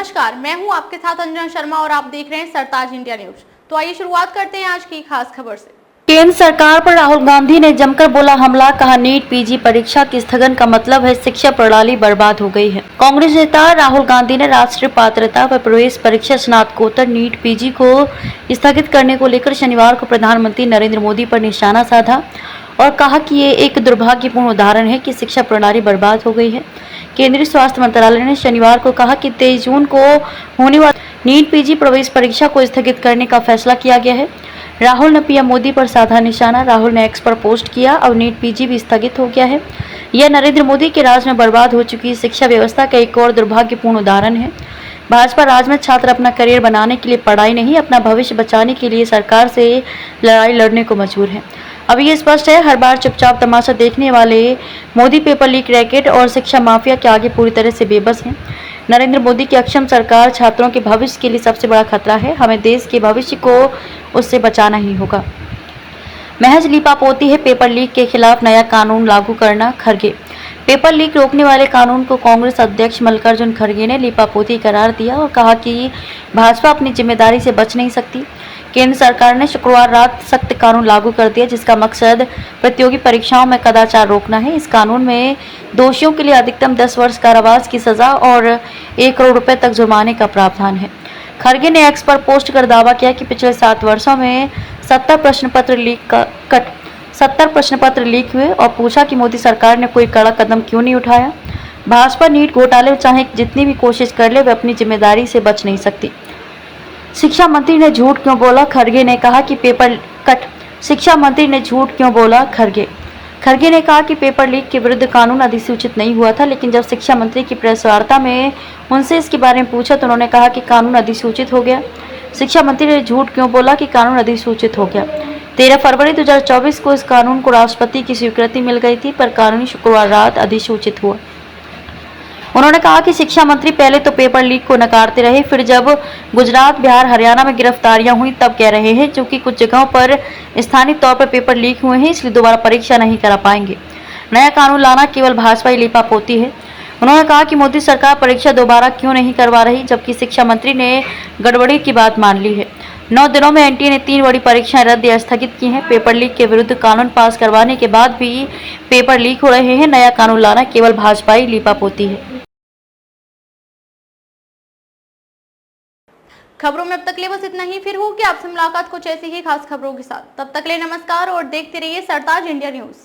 नमस्कार, मैं हूं आपके साथ अंजना शर्मा और आप देख रहे हैं सरताज इंडिया न्यूज। तो आइए शुरुआत करते हैं आज की खास खबर से। केंद्र सरकार पर राहुल गांधी ने जमकर बोला हमला, कहा नीट पीजी परीक्षा के स्थगन का मतलब है शिक्षा प्रणाली बर्बाद हो गई है। कांग्रेस नेता राहुल गांधी ने राष्ट्रीय पात्रता व प्रवेश परीक्षा स्नातकोत्तर नीट पीजी को स्थगित करने को लेकर शनिवार को प्रधानमंत्री नरेंद्र मोदी पर निशाना साधा और कहा कि ये एक दुर्भाग्यपूर्ण उदाहरण है कि शिक्षा प्रणाली बर्बाद हो गई है। केंद्रीय स्वास्थ्य मंत्रालय ने शनिवार को कहा कि 23 जून को होने वाली नीट पीजी प्रवेश परीक्षा को स्थगित करने का फैसला किया गया है। राहुल ने पीएम मोदी पर साधा निशाना। राहुल ने एक्स पर पोस्ट किया, अब नीट पीजी भी स्थगित हो गया है। यह नरेंद्र मोदी के राज में बर्बाद हो चुकी शिक्षा व्यवस्था का एक और दुर्भाग्यपूर्ण उदाहरण है। भाजपा राज में छात्र अपना करियर बनाने के लिए पढ़ाई नहीं, अपना भविष्य बचाने के लिए सरकार से लड़ाई लड़ने को मजबूर है। अब ये स्पष्ट है, हर बार चुपचाप तमाशा देखने वाले मोदी पेपर लीक रैकेट और शिक्षा माफिया के आगे पूरी तरह से बेबस हैं। नरेंद्र मोदी की अक्षम सरकार छात्रों के भविष्य के लिए सबसे बड़ा खतरा है। हमें देश के भविष्य को उससे बचाना ही होगा। महज लीपापोती है पेपर लीक के खिलाफ नया कानून लागू करना, खरगे। पेपर लीक रोकने वाले कानून को कांग्रेस अध्यक्ष मल्लिकार्जुन खरगे ने लीपापोती करार दिया और कहा कि भाजपा अपनी जिम्मेदारी से बच नहीं सकती। केंद्र सरकार ने शुक्रवार रात सख्त कानून लागू कर दिया जिसका मकसद प्रतियोगी परीक्षाओं में कदाचार रोकना है। इस कानून में दोषियों के लिए अधिकतम 10 वर्ष कारावास की सजा और 1 करोड़ रुपए तक जुर्माने का प्रावधान है। खरगे ने एक्स पर पोस्ट कर दावा किया कि पिछले 7 वर्षों में 70 प्रश्न पत्र लीक हुए और पूछा कि मोदी सरकार ने कोई कड़ा कदम क्यों नहीं उठाया। भाजपा नीट घोटाले चाहे जितनी भी कोशिश कर ले, वे अपनी जिम्मेदारी से बच नहीं सकती। शिक्षा मंत्री ने झूठ क्यों बोला, खरगे ने कहा कि पेपर कट। शिक्षा मंत्री ने झूठ क्यों बोला, खरगे ने कहा कि पेपर लीक के विरुद्ध कानून अधिसूचित नहीं हुआ था, लेकिन जब शिक्षा मंत्री की प्रेस वार्ता में उनसे इसके बारे में पूछा तो उन्होंने कहा कि कानून अधिसूचित हो गया। शिक्षा मंत्री ने झूठ क्यों बोला कि कानून अधिसूचित हो गया। 13 फरवरी 2024 को इस कानून को राष्ट्रपति की स्वीकृति मिल गई थी, पर कानून शुक्रवार रात अधिसूचित हुआ। उन्होंने कहा कि शिक्षा मंत्री पहले तो पेपर लीक को नकारते रहे, फिर जब गुजरात, बिहार, हरियाणा में गिरफ्तारियां हुई तब कह रहे हैं क्योंकि कुछ जगहों पर स्थानीय तौर पर पेपर लीक हुए हैं इसलिए दोबारा परीक्षा नहीं करा पाएंगे। नया कानून लाना केवल भाजपा ही लीपापोती है। उन्होंने कहा कि मोदी सरकार परीक्षा दोबारा क्यों नहीं करवा रही, जबकि शिक्षा मंत्री ने गड़बड़ी की बात मान ली है। 9 दिनों में एनटीए ने 3 बड़ी परीक्षाएं रद्द या स्थगित की हैं। पेपर लीक के विरुद्ध कानून पास करवाने के बाद भी पेपर लीक हो रहे हैं। नया कानून लाना केवल भाजपा ही लीपापोती है। खबरों में अब तक ले बस इतना ही। फिर होगी आपसे मुलाकात कुछ ऐसी ही खास खबरों के साथ। तब तक ले नमस्कार और देखते रहिए सरताज इंडिया न्यूज।